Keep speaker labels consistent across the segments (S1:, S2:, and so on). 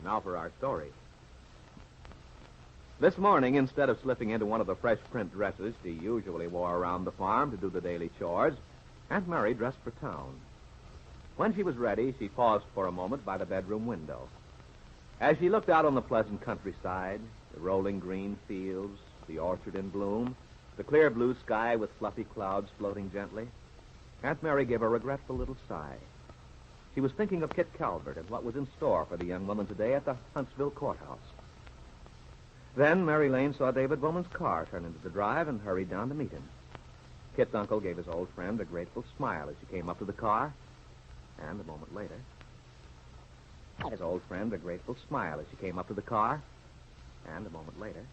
S1: Now for our story. This morning, instead of slipping into one of the fresh print dresses she usually wore around the farm to do the daily chores, Aunt Mary dressed for town. When she was ready, she paused for a moment by the bedroom window. As she looked out on the pleasant countryside, the rolling green fields, the orchard in bloom, the clear blue sky with fluffy clouds floating gently, Aunt Mary gave a regretful little sigh. She was thinking of Kitt Calvert and what was in store for the young woman today at the Huntsville courthouse. Then Mary Lane saw David Bowman's car turn into the drive and hurried down to meet him. Kitt's uncle gave his old friend a grateful smile as she came up to the car, and a moment later... His old friend a grateful smile as she came up to the car, and a moment later...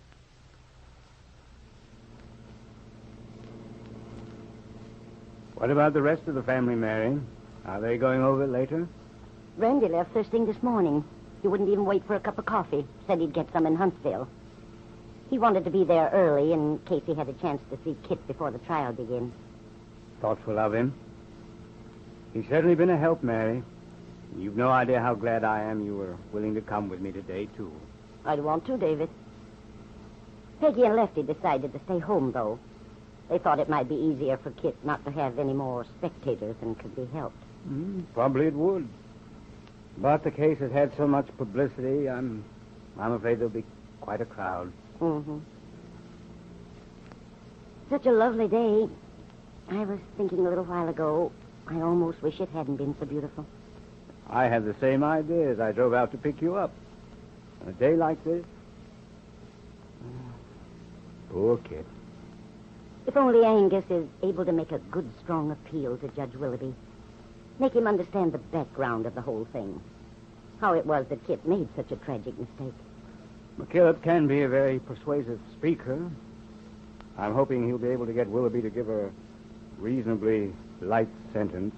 S2: What about the rest of the family, Mary? Are they going over later?
S3: Randy left first thing this morning. He wouldn't even wait for a cup of coffee. Said he'd get some in Huntsville. He wanted to be there early in case he had a chance to see Kitt before the trial begins.
S2: Thoughtful of him. He's certainly been a help, Mary. You've no idea how glad I am you were willing to come with me today, too.
S3: I'd want to, David. Peggy and Lefty decided to stay home, though. They thought it might be easier for Kitt not to have any more spectators than could be helped.
S2: Probably it would. But the case has had so much publicity, I'm afraid there'll be quite a crowd.
S3: Mm-hmm. Such a lovely day. I was thinking a little while ago, I almost wish it hadn't been so beautiful.
S2: I had the same idea as I drove out to pick you up. On a day like this... Poor Kitt.
S3: If only Angus is able to make a good, strong appeal to Judge Willoughby. Make him understand the background of the whole thing. How it was that Kitt made such a tragic mistake.
S2: McKillop can be a very persuasive speaker. I'm hoping he'll be able to get Willoughby to give a reasonably light sentence.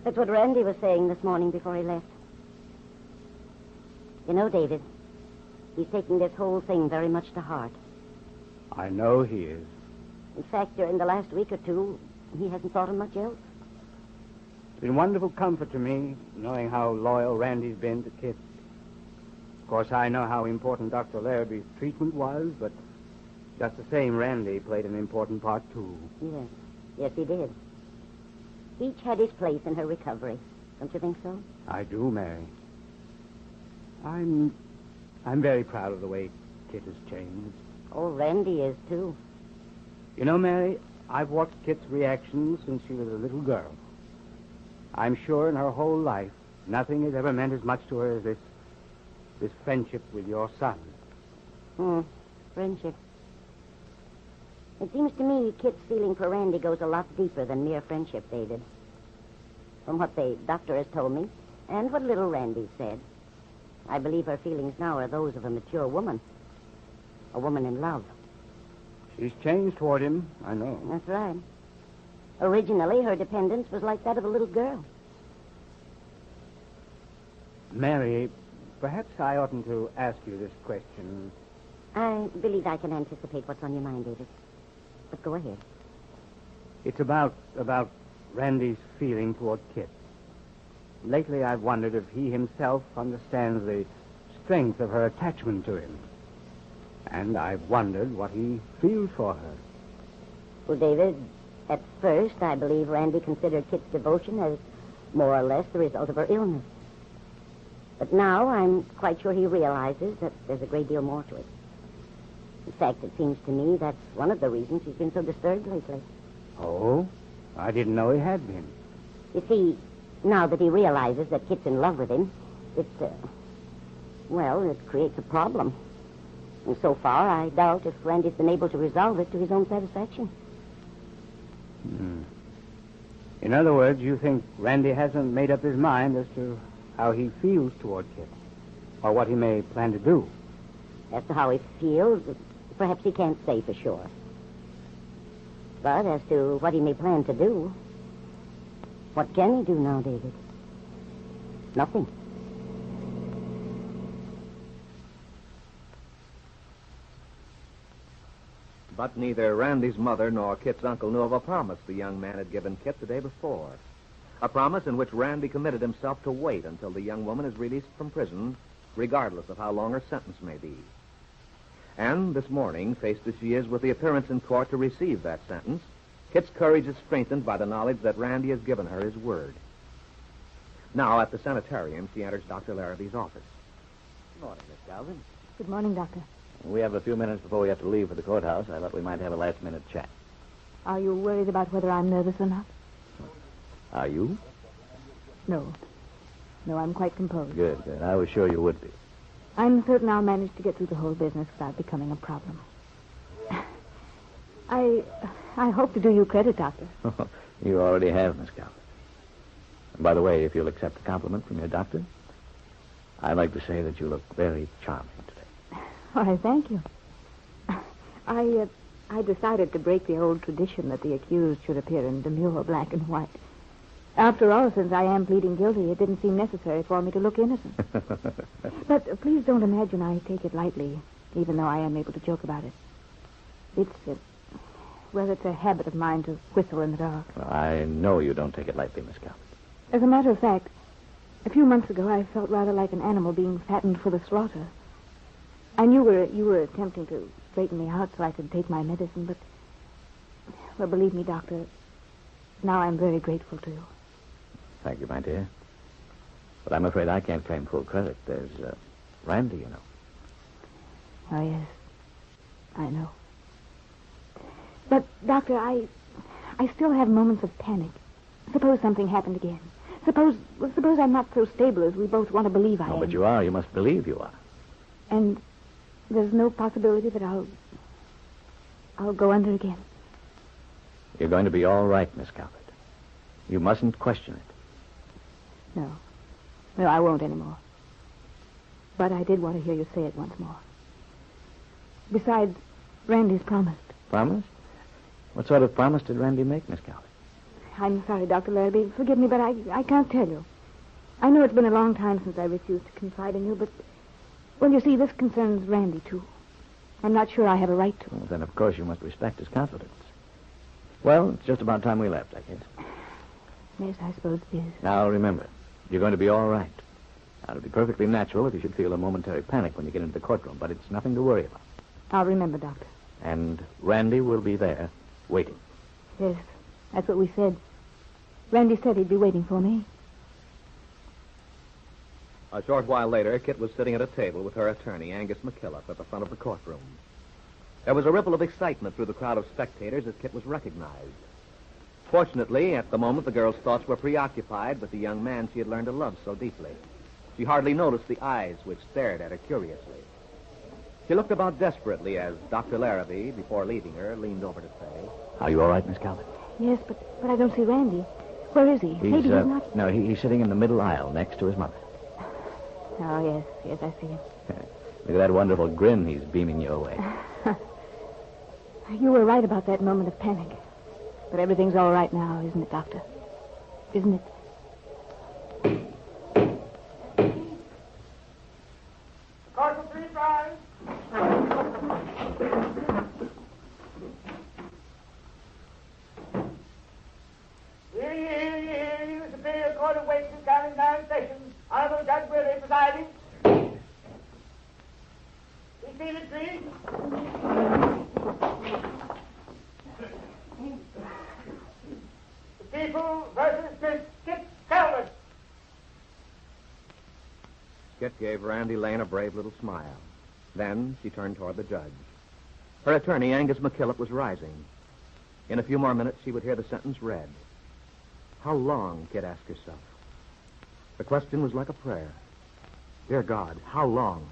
S3: That's what Randy was saying this morning before he left. You know, David, he's taking this whole thing very much to heart.
S2: I know he is.
S3: In fact, during the last week or two, he hasn't thought of much else.
S2: It's been wonderful comfort to me, knowing how loyal Randy's been to Kitt. Of course, I know how important Dr. Larrabee's treatment was, but just the same, Randy played an important part, too.
S3: Yes. Yes, he did. Each had his place in her recovery. Don't you think so?
S2: I do, Mary. I'm very proud of the way Kitt has changed.
S3: Oh, Randy is, too.
S2: You know, Mary, I've watched Kitt's reactions since she was a little girl. I'm sure in her whole life, nothing has ever meant as much to her as this friendship with your son.
S3: Friendship. It seems to me Kitt's feeling for Randy goes a lot deeper than mere friendship, David. From what the doctor has told me, and what little Randy said, I believe her feelings now are those of a mature woman. A woman in love.
S2: She's changed toward him, I know.
S3: That's right. Originally, her dependence was like that of a little girl.
S2: Mary, perhaps I oughtn't to ask you this question.
S3: I believe I can anticipate what's on your mind, David. But go ahead.
S2: It's about Randy's feeling toward Kitt. Lately, I've wondered if he himself understands the strength of her attachment to him. And I've wondered what he feels for her.
S3: Well, David, at first, I believe Randy considered Kitt's devotion as more or less the result of her illness. But now I'm quite sure he realizes that there's a great deal more to it. In fact, it seems to me that's one of the reasons he's been so disturbed lately.
S2: Oh? I didn't know he had been.
S3: You see, now that he realizes that Kitt's in love with him, it creates a problem. And so far, I doubt if Randy's been able to resolve it to his own satisfaction.
S2: In other words, you think Randy hasn't made up his mind as to how he feels toward Kitt, or what he may plan to do?
S3: As to how he feels, perhaps he can't say for sure. But as to what he may plan to do, what can he do now, David? Nothing.
S1: But neither Randy's mother nor Kitt's uncle knew of a promise the young man had given Kitt the day before. A promise in which Randy committed himself to wait until the young woman is released from prison, regardless of how long her sentence may be. And this morning, faced as she is with the appearance in court to receive that sentence, Kitt's courage is strengthened by the knowledge that Randy has given her his word. Now, at the sanitarium, she enters Dr. Larrabee's office.
S4: Good morning, Miss Galvin.
S3: Good morning, Doctor.
S4: We have a few minutes before we have to leave for the courthouse. I thought we might have a last-minute chat.
S3: Are you worried about whether I'm nervous or not?
S4: Are you?
S3: No. No, I'm quite composed.
S4: Good, good. I was sure you would be.
S3: I'm certain I'll manage to get through the whole business without becoming a problem. I hope to do you credit, Doctor.
S4: You already have, Miss Galvin. And by the way, if you'll accept a compliment from your doctor, I'd like to say that you look very charming today.
S3: Why, thank you. I decided to break the old tradition that the accused should appear in demure black and white. After all, since I am pleading guilty, it didn't seem necessary for me to look innocent. But please don't imagine I take it lightly, even though I am able to joke about it. It's a habit of mine to whistle in the dark.
S4: Well, I know you don't take it lightly, Miss Galvin.
S3: As a matter of fact, a few months ago I felt rather like an animal being fattened for the slaughter. I knew you were attempting to straighten me out so I could take my medicine, but... Well, believe me, Doctor, now I'm very grateful to you.
S4: Thank you, my dear. But I'm afraid I can't claim full credit. There's Randy, you know.
S3: Oh, yes. I know. But, Doctor, I still have moments of panic. Suppose something happened again. Suppose I'm not so stable as we both want to believe I am.
S4: Oh, but you are. You must believe you are.
S3: And there's no possibility that I'll go under again.
S4: You're going to be all right, Miss Calvert. You mustn't question it.
S3: No. No, I won't anymore. But I did want to hear you say it once more. Besides, Randy's promised.
S4: Promised? What sort of promise did Randy make, Miss Calvert?
S3: I'm sorry, Dr. Larrabee. Forgive me, but I can't tell you. I know it's been a long time since I refused to confide in you, but... Well, you see, this concerns Randy, too. I'm not sure I have a right to.
S4: Well, then, of course, you must respect his confidence. Well, it's just about time we left, I guess.
S3: Yes, I suppose it is.
S4: Now, remember, you're going to be all right. Now, it'll be perfectly natural if you should feel a momentary panic when you get into the courtroom, but it's nothing to worry about.
S3: I'll remember, Doctor.
S4: And Randy will be there, waiting.
S3: Yes, that's what we said. Randy said he'd be waiting for me.
S1: A short while later, Kitt was sitting at a table with her attorney, Angus McKillop, at the front of the courtroom. There was a ripple of excitement through the crowd of spectators as Kitt was recognized. Fortunately, at the moment, the girl's thoughts were preoccupied with the young man she had learned to love so deeply. She hardly noticed the eyes which stared at her curiously. She looked about desperately as Dr. Larrabee, before leaving her, leaned over to say...
S4: Are you all right, Miss Calvert?
S3: Yes, but I don't see Randy. Where is he? Maybe he's not...
S4: No, he's sitting in the middle aisle next to his mother.
S3: Oh, yes, I see him.
S4: Look at that wonderful grin he's beaming your way.
S3: You were right about that moment of panic. But everything's all right now, isn't it, Doctor? Isn't it?
S5: Court will please rise. Here, Superior Court of Witnesses, counting 9 sessions. Honorable Judge Willie presiding. Be seated, please. The people versus Miss Kitt Calvert.
S1: Kitt gave Randy Lane a brave little smile. Then she turned toward the judge. Her attorney, Angus McKillop, was rising. In a few more minutes, she would hear the sentence read. How long, Kitt asked herself. The question was like a prayer. Dear God, how long?